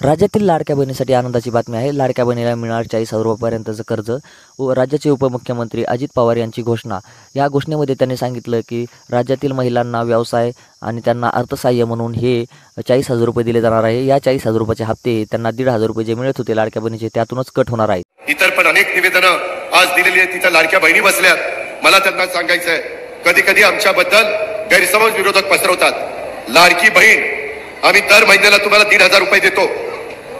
राज्यातील लाडक्या बहिणीसाठी आनंदाची बातमी आहे. लाडक्या बहिणीला मिळणार 40,000 रुपयांपर्यंतचं कर्ज व राज्याचे उपमुख्यमंत्री अजित पवार यांची घोषणा. या घोषणेमध्ये त्यांनी सांगितलं की राज्यातील महिलांना व्यवसाय आणि त्यांना अर्थसहाय्य म्हणून हे 40,000 रुपये दिले जाणार आहे. या 40,000 रुपयाचे हप्ते त्यांना 1,500 रुपये जे मिळत होते लाडक्या बहिणीचे त्यातूनच कट होणार आहेत. इतर पण अनेक निवेदनं आज दिलेली आहेत. तिथं लाडक्या बहिणी बसल्यात. मला त्यांना सांगायचं आहे, कधी कधी आमच्याबद्दल गैरसमज विरोधक पसरवतात. लाडकी बहीण आम्ही दर महिन्याला तुम्हाला 1,500 रुपये देतो.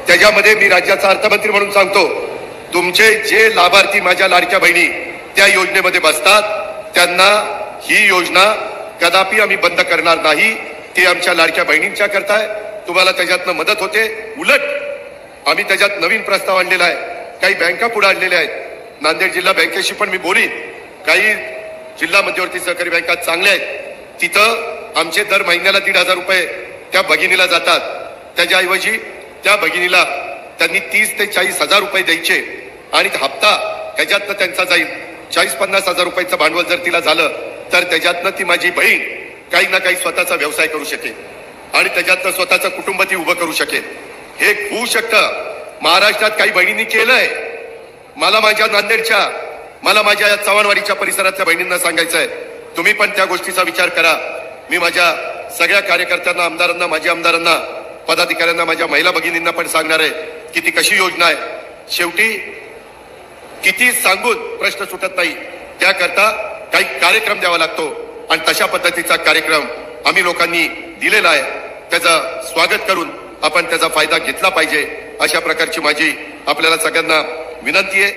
त्याच्यामध्ये मी राज्याचा अर्थमंत्री म्हणून सांगतो, तुमचे जे लाभार्थी माझ्या लाडक्या बहिणी त्या योजनेमध्ये बसतात त्यांना ही योजना कदापि आम्ही बंद करणार नाही. ती आमच्या लाडक्या बहिणींच्या करताय. तुम्हाला त्याच्यातनं मदत होते. उलट आम्ही त्याच्यात नवीन प्रस्ताव आणलेला आहे. काही बँका पुढे आणलेल्या आहेत. नांदेड जिल्हा बँकेशी पण मी बोलीन. काही जिल्हा मध्यवर्ती सहकारी बँका चांगल्या आहेत. तिथं आमचे दर महिन्याला 1,500 रुपये त्या भगिनीला जातात. त्याच्याऐवजी त्या भगिनीला त्यांनी 30,000 ते 40,000 रुपये द्यायचे आणि हप्ता त्याच्यातनं त्यांचा जाईल. 40-50 हजार रुपयाचं भांडवल जर तिला झालं तर त्याच्यातनं ती माझी बहीण काही ना काही स्वतःचा व्यवसाय करू शकेल आणि त्याच्यातनं स्वतःचं कुटुंब ती उभं करू शकेल. हे होऊ शकतं. महाराष्ट्रात काही बहिणींनी केलंय. मला माझ्या नांदेडच्या, मला माझ्या चव्हाणवाडीच्या परिसरातल्या बहिणींना सांगायचं आहे, तुम्ही पण त्या गोष्टीचा विचार करा. मी माझ्या सगळ्या कार्यकर्त्यांना, आमदारांना, माजी आमदारांना, पदाधिकाऱ्यांना, माझ्या महिला भगिनींना पण सांगणार आहे की ती कशी योजना आहे. शेवटी किती सांगून प्रश्न सुटत नाही. त्याकरता काही कार्यक्रम द्यावा लागतो आणि तशा पद्धतीचा कार्यक्रम आम्ही लोकांनी दिलेला आहे. त्याचं स्वागत करून आपण त्याचा फायदा घेतला पाहिजे. अशा प्रकारची माझी आपल्याला सगळ्यांना विनंती आहे.